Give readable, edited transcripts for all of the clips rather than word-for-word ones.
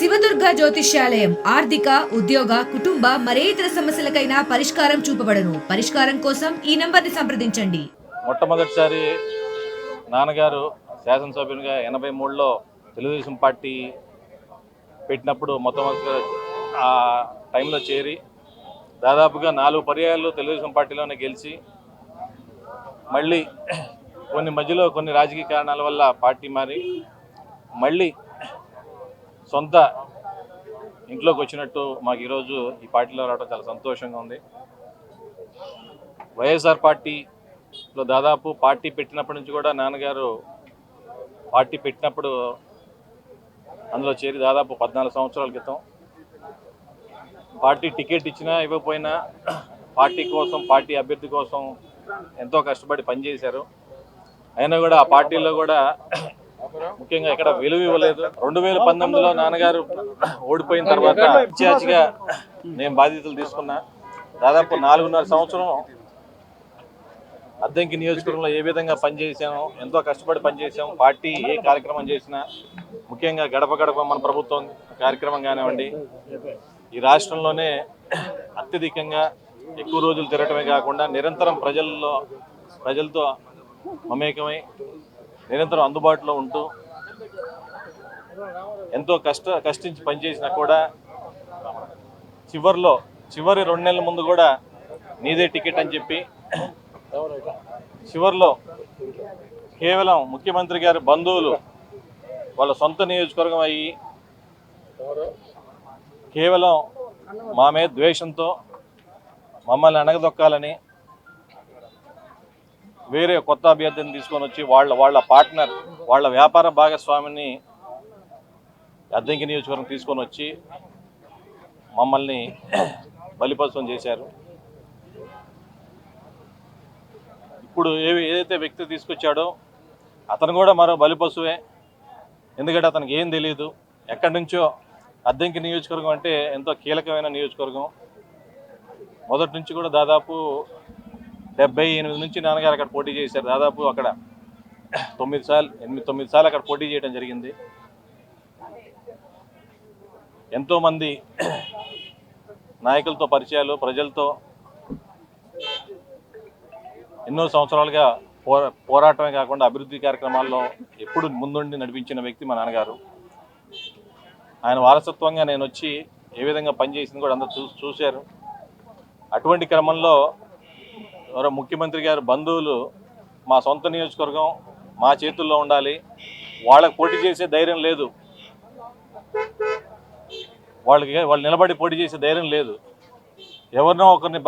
శివదుర్గ జ్యోతిష్యాలయం ఆర్థిక ఉద్యోగ కుటుంబ మరే ఇతర సమస్యలకైనా పరిష్కారం చూపబడను. పరిష్కారం కోసం ఈ నంబర్ని సంప్రదించండి. మొట్టమొదటిసారి నాన్నగారు శాసనసభ్యునిగా 83లో తెలుగుదేశం పార్టీ పెట్టినప్పుడు మొట్టమొదటిగా ఆ టైంలో చేరి దాదాపుగా 4 పర్యాయాలు తెలుగుదేశం పార్టీలోనే గెలిచి మళ్ళీ మధ్యలో కొన్ని రాజకీయ కారణాల వల్ల పార్టీ మారి మళ్ళీ సొంత ఇంట్లోకి వచ్చినట్టు మాకు ఈరోజు ఈ పార్టీలో రావడం చాలా సంతోషంగా ఉంది. వైఎస్ఆర్ పార్టీలో దాదాపు పార్టీ పెట్టినప్పటి నుంచి కూడా నాన్నగారు పార్టీ పెట్టినప్పుడు అందులో చేరి దాదాపు 14 సంవత్సరాల క్రితం పార్టీ టికెట్ ఇచ్చినా ఇవ్వకపోయినా పార్టీ కోసం పార్టీ అభ్యర్థి కోసం ఎంతో కష్టపడి పనిచేశారు. అయినా కూడా ఆ పార్టీలో కూడా ముఖ్యంగా ఇక్కడ విలువ ఇవ్వలేదు. 2019లో నాన్నగారు ఓడిపోయిన తర్వాత ఇన్ఛార్జిగా నేను బాధ్యతలు తీసుకున్నా. దాదాపు 4.5 సంవత్సరం అద్దంకి నియోజకవర్గంలో ఏ విధంగా పనిచేసామో ఎంతో కష్టపడి పనిచేసాము. పార్టీ ఏ కార్యక్రమం చేసినా ముఖ్యంగా గడప గడప మన ప్రభుత్వం కార్యక్రమం కానివ్వండి, ఈ రాష్ట్రంలోనే అత్యధికంగా ఎక్కువ రోజులు తిరగటమే కాకుండా నిరంతరం ప్రజలతో మమేకమై నిరంతరం అందుబాటులో ఉంటూ ఎంతో కష్టించి పనిచేసినా కూడా చివరి 2 నెలల ముందు కూడా నీదే టికెట్ అని చెప్పి చివరిలో కేవలం ముఖ్యమంత్రి గారి బంధువులు వాళ్ళ సొంత నియోజకవర్గం అయ్యి కేవలం మా మీద ద్వేషంతో మమ్మల్ని అణగదొక్కాలని వేరే కొత్త అభ్యర్థిని తీసుకొని వచ్చి వాళ్ళ పార్ట్నర్ వాళ్ళ వ్యాపార భాగస్వామిని అద్దంకి నియోజకవర్గం తీసుకొని వచ్చి మమ్మల్ని బలిపశువం చేశారు. ఇప్పుడు ఏదైతే వ్యక్తి తీసుకొచ్చాడో అతను కూడా మరో బలిపశువే. ఎందుకంటే అతనికి ఏం తెలియదు. ఎక్కడి నుంచో అద్దంకి నియోజకవర్గం అంటే ఎంతో కీలకమైన నియోజకవర్గం. మొదటి నుంచి కూడా దాదాపు 78 నుంచి నాన్నగారు అక్కడ పోటీ చేశారు. దాదాపు అక్కడ 9 సార్లు అక్కడ పోటీ చేయడం జరిగింది. ఎంతోమంది నాయకులతో పరిచయాలు, ప్రజలతో ఎన్నో సంవత్సరాలుగా పోరాటమే కాకుండా అభివృద్ధి కార్యక్రమాల్లో ఎప్పుడు ముందుండి నడిపించిన వ్యక్తి మా నాన్నగారు. ఆయన వారసత్వంగా నేను వచ్చి ఏ విధంగా పనిచేసింది కూడా అందరూ చూశారు. అటువంటి క్రమంలో ముఖ్యమంత్రి గారు బంధువులు మా సొంత నియోజకవర్గం మా చేతుల్లో ఉండాలి, వాళ్ళకి పోటీ చేసే ధైర్యం లేదు, వాళ్ళు నిలబడి పోటీ చేసే ధైర్యం లేదు, ఎవరినో ఒకరిని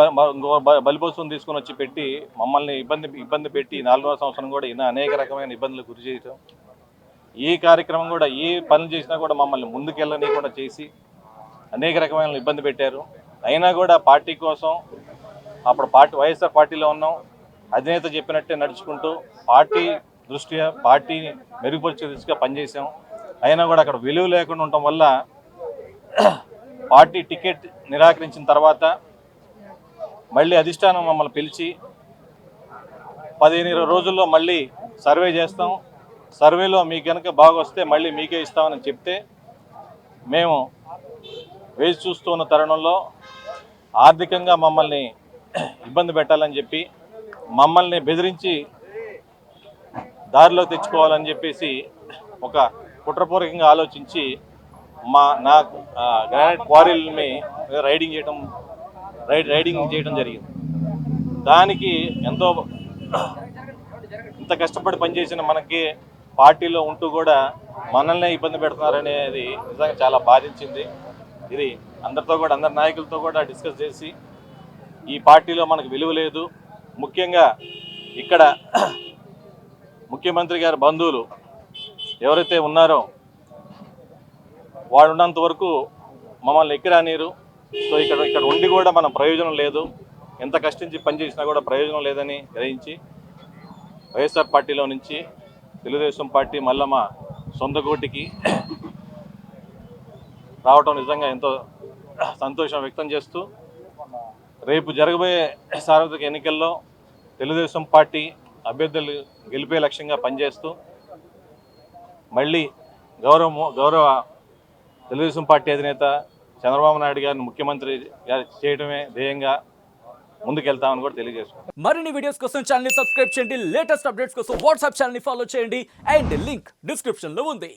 బలిపశువుని తీసుకొని వచ్చి పెట్టి మమ్మల్ని ఇబ్బంది పెట్టి 4వ సంవత్సరం కూడా అనేక రకమైన ఇబ్బందులు గురి చేయటం, ఏ కార్యక్రమం కూడా ఏ పనులు చేసినా కూడా మమ్మల్ని ముందుకెళ్ళనీయకుండా చేసి అనేక రకమైన ఇబ్బంది పెట్టారు. అయినా కూడా పార్టీ కోసం అప్పుడు వైఎస్ఆర్ పార్టీలో ఉన్నాం, అధినేత చెప్పినట్టే నడుచుకుంటూ పార్టీ దృష్ట్యా పార్టీని మెరుగుపరిచే దిశగా పనిచేసాం. అయినా కూడా అక్కడ విలువ లేకుండా ఉండటం వల్ల పార్టీ టికెట్ నిరాకరించిన తర్వాత మళ్ళీ అధిష్టానం మమ్మల్ని పిలిచి 15-20 రోజుల్లో మళ్ళీ సర్వే చేస్తాం, సర్వేలో మీకు కనుక బాగా వస్తే మళ్ళీ మీకే ఇస్తామని చెప్తే మేము వేచి చూస్తూ ఉన్న తరుణంలో ఆర్థికంగా మమ్మల్ని ఇబ్బంది పెట్టాలని చెప్పి మమ్మల్ని బెదిరించి దారిలో తెచ్చుకోవాలని చెప్పేసి ఒక కుట్రపూర్వకంగా ఆలోచించి నా గ్రానైట్ క్వారీలని రైడింగ్ చేయడం జరిగింది. దానికి ఇంత కష్టపడి పనిచేసిన మనకి పార్టీలో ఉంటూ కూడా మనల్నే ఇబ్బంది పెడుతున్నారనేది నిజంగా చాలా బాధించింది. ఇది అందరి నాయకులతో కూడా డిస్కస్ చేసి ఈ పార్టీలో మనకు విలువ లేదు, ముఖ్యంగా ఇక్కడ ముఖ్యమంత్రి గారి బంధువులు ఎవరైతే ఉన్నారో వాళ్ళు ఉన్నంత వరకు మమ్మల్ని ఎక్కిరానీరు. సో ఇక్కడ ఉండి కూడా మనం ప్రయోజనం లేదు, ఎంత కష్టించి పనిచేసినా కూడా ప్రయోజనం లేదని గ్రహించి వైఎస్ఆర్ పార్టీలో నుంచి తెలుగుదేశం పార్టీ మళ్ళీ మా సొంత గూటికి రావటం నిజంగా ఎంతో సంతోషం వ్యక్తం చేస్తూ రేపు జరగబోయే సార్వత్రిక ఎన్నికల్లో తెలుగుదేశం పార్టీ అభ్యర్థులు గెలిపే లక్ష్యంగా పనిచేస్తూ మళ్ళీ గౌరవ తెలుగుదేశం పార్టీ అధినేత చంద్రబాబు నాయుడు గారిని ముఖ్యమంత్రి చేయడమే ధ్యేయంగా ముందుకెళ్తామని కూడా తెలియజేసుకుంటాం. మరిన్ని వీడియోస్ కోసం ఛానల్ ని సబ్స్క్రైబ్ చేయండి, లేటెస్ట్ అప్డేట్స్ కోసం వాట్సాప్ ఛానల్ ని ఫాలో చేయండి అండ్ లింక్ డిస్క్రిప్షన్ లో ఉంది.